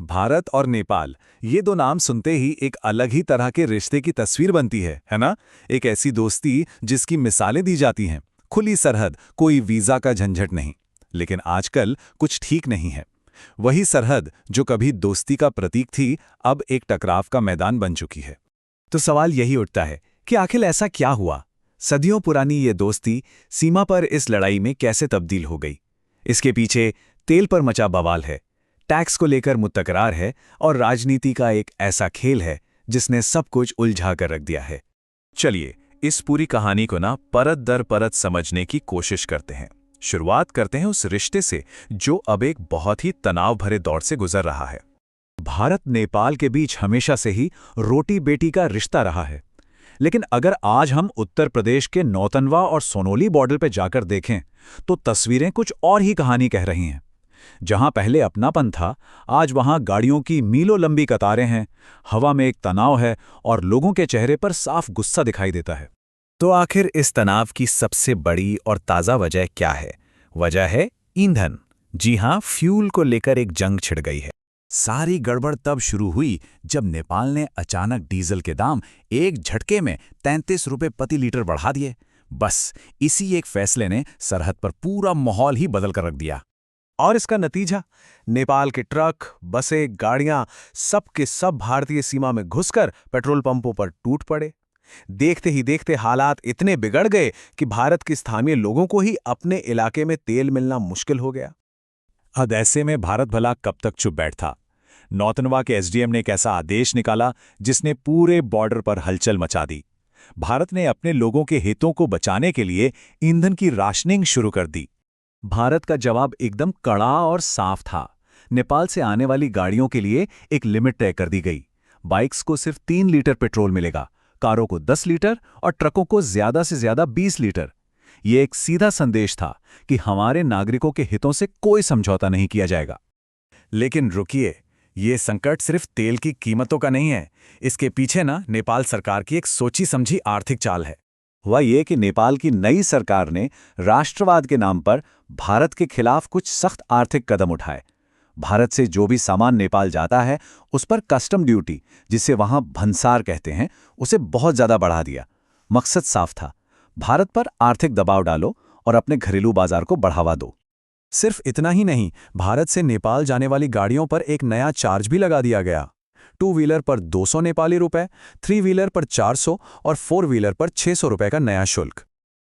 भारत और नेपाल, ये दो नाम सुनते ही एक अलग ही तरह के रिश्ते की तस्वीर बनती है ना? एक ऐसी दोस्ती जिसकी मिसालें दी जाती हैं। खुली सरहद, कोई वीजा का झंझट नहीं। लेकिन आजकल कुछ ठीक नहीं है। वही सरहद जो कभी दोस्ती का प्रतीक थी, अब एक टकराव का मैदान बन चुकी है। तो सवाल यही उठता है कि आखिर ऐसा क्या हुआ? सदियों पुरानी ये दोस्ती सीमा पर इस लड़ाई में कैसे तब्दील हो गई? इसके पीछे तेल पर मचा बवाल है, टैक्स को लेकर मुतकरार है और राजनीति का एक ऐसा खेल है जिसने सब कुछ उलझा कर रख दिया है। चलिए इस पूरी कहानी को परत दर परत समझने की कोशिश करते हैं। शुरुआत करते हैं उस रिश्ते से जो अब एक बहुत ही तनाव भरे दौर से गुजर रहा है। भारत नेपाल के बीच हमेशा से ही रोटी बेटी का रिश्ता रहा है। लेकिन अगर आज हम उत्तर प्रदेश के नौतनवा और सोनोली बॉर्डर पर जाकर देखें तो तस्वीरें कुछ और ही कहानी कह रही हैं। जहां पहले अपनापन था, आज वहां गाड़ियों की मीलों लंबी कतारें हैं, हवा में एक तनाव है और लोगों के चेहरे पर साफ गुस्सा दिखाई देता है। तो आखिर इस तनाव की सबसे बड़ी और ताज़ा वजह क्या है? वजह है ईंधन। जी हां, फ्यूल को लेकर एक जंग छिड़ गई है। सारी गड़बड़ तब शुरू हुई जब नेपाल ने अचानक डीजल के दाम एक झटके में 33 रुपये प्रति लीटर बढ़ा दिए। बस इसी एक फैसले ने सरहद पर पूरा माहौल ही बदल कर रख दिया। और इसका नतीजा, नेपाल के ट्रक, बसें, गाड़ियां सब के सब भारतीय सीमा में घुसकर पेट्रोल पंपों पर टूट पड़े। देखते ही देखते हालात इतने बिगड़ गए कि भारत के स्थानीय लोगों को ही अपने इलाके में तेल मिलना मुश्किल हो गया। अब ऐसे में भारत भला कब तक चुप बैठता? नौतनवा के एसडीएम ने एक ऐसा आदेश निकाला जिसने पूरे बॉर्डर पर हलचल मचा दी। भारत ने अपने लोगों के हितों को बचाने के लिए ईंधन की राशनिंग शुरू कर दी। भारत का जवाब एकदम कड़ा और साफ था। नेपाल से आने वाली गाड़ियों के लिए एक लिमिट तय कर दी गई। बाइक्स को सिर्फ 3 लीटर पेट्रोल मिलेगा, कारों को 10 लीटर और ट्रकों को ज्यादा से ज्यादा 20 लीटर। ये एक सीधा संदेश था कि हमारे नागरिकों के हितों से कोई समझौता नहीं किया जाएगा। लेकिन रुकिए, ये संकट सिर्फ तेल की कीमतों का नहीं है। इसके पीछे नेपाल सरकार की एक सोची समझी आर्थिक चाल है। हुआ ये कि नेपाल की नई सरकार ने राष्ट्रवाद के नाम पर भारत के खिलाफ कुछ सख्त आर्थिक कदम उठाए। भारत से जो भी सामान नेपाल जाता है उस पर कस्टम ड्यूटी, जिसे वहां भंसार कहते हैं, उसे बहुत ज्यादा बढ़ा दिया। मकसद साफ था, भारत पर आर्थिक दबाव डालो और अपने घरेलू बाजार को बढ़ावा दो। सिर्फ इतना ही नहीं, भारत से नेपाल जाने वाली गाड़ियों पर एक नया चार्ज भी लगा दिया गया। 2 व्हीलर पर 200 नेपाली रुपए, 3 व्हीलर पर 400 और 4 व्हीलर पर 600 रुपए का नया शुल्क।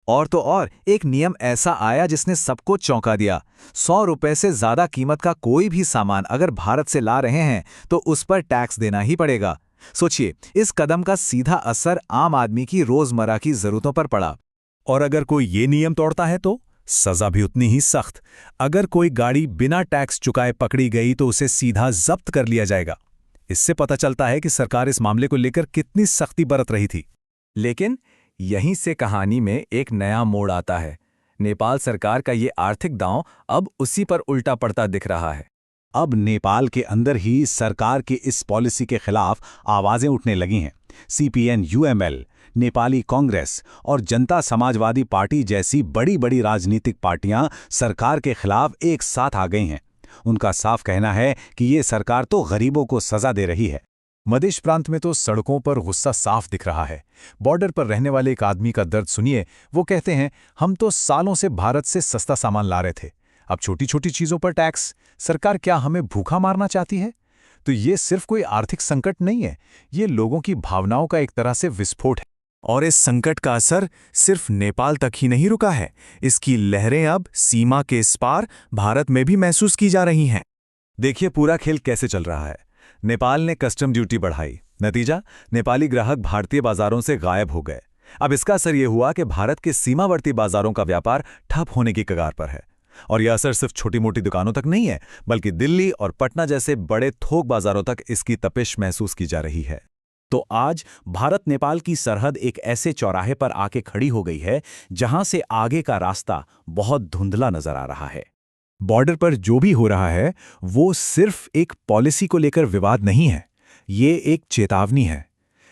और तो और एक नियम ऐसा आया जिसने सबको चौंका दिया। 100 रुपए से ज्यादा कीमत का कोई भी सामान अगर भारत से ला रहे हैं तो उस पर टैक्स देना ही पड़ेगा। सोचिए, इस कदम का सीधा असर आम आदमी की रोजमर्रा की जरूरतों पर पड़ा। और अगर कोई ये नियम तोड़ता है तो सजा भी उतनी ही सख्त। अगर कोई गाड़ी बिना टैक्स चुकाए पकड़ी गई तो उसे सीधा जब्त कर लिया जाएगा। इससे पता चलता है कि सरकार इस मामले को लेकर कितनी सख्ती बरत रही थी। लेकिन यहीं से कहानी में एक नया मोड़ आता है। नेपाल सरकार का ये आर्थिक दांव अब उसी पर उल्टा पड़ता दिख रहा है। अब नेपाल के अंदर ही सरकार की इस पॉलिसी के खिलाफ आवाजें उठने लगी हैं। सीपीएन यूएमएल, नेपाली कांग्रेस और जनता समाजवादी पार्टी जैसी बड़ी बड़ी राजनीतिक पार्टियां सरकार के खिलाफ एक साथ आ गई हैं। उनका साफ कहना है कि ये सरकार तो गरीबों को सजा दे रही है। मध्य प्रांत में तो सड़कों पर गुस्सा साफ दिख रहा है। बॉर्डर पर रहने वाले एक आदमी का दर्द सुनिए। वो कहते हैं, हम तो सालों से भारत से सस्ता सामान ला रहे थे, अब छोटी छोटी चीजों पर टैक्स। सरकार क्या हमें भूखा मारना चाहती है? तो ये सिर्फ कोई आर्थिक संकट नहीं है, ये लोगों की भावनाओं का एक तरह से विस्फोट है। और इस संकट का असर सिर्फ नेपाल तक ही नहीं रुका है, इसकी लहरें अब सीमा के इस पार भारत में भी महसूस की जा रही हैं। देखिए पूरा खेल कैसे चल रहा है। नेपाल ने कस्टम ड्यूटी बढ़ाई, नतीजा नेपाली ग्राहक भारतीय बाजारों से गायब हो गए। अब इसका असर यह हुआ कि भारत के सीमावर्ती बाजारों का व्यापार ठप होने की कगार पर है। और यह असर सिर्फ छोटी मोटी दुकानों तक नहीं है, बल्कि दिल्ली और पटना जैसे बड़े थोक बाजारों तक इसकी तपिश महसूस की जा रही है। तो आज भारत नेपाल की सरहद एक ऐसे चौराहे पर आके खड़ी हो गई है जहां से आगे का रास्ता बहुत धुंधला नजर आ रहा है। बॉर्डर पर जो भी हो रहा है वो सिर्फ एक पॉलिसी को लेकर विवाद नहीं है, ये एक चेतावनी है।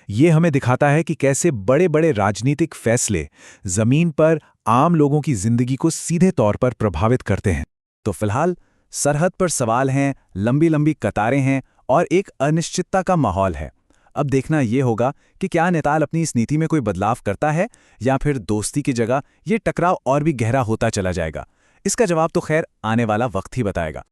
ये हमें दिखाता है कि कैसे बड़े बड़े राजनीतिक फैसले जमीन पर आम लोगों की जिंदगी को सीधे तौर पर प्रभावित करते हैं। तो फिलहाल सरहद पर सवाल हैं, लंबी लंबी कतारें हैं और एक अनिश्चितता का माहौल है। अब देखना ये होगा कि क्या नेपाल अपनी इस नीति में कोई बदलाव करता है या फिर दोस्ती की जगह ये टकराव और भी गहरा होता चला जाएगा। इसका जवाब तो खैर आने वाला वक्त ही बताएगा।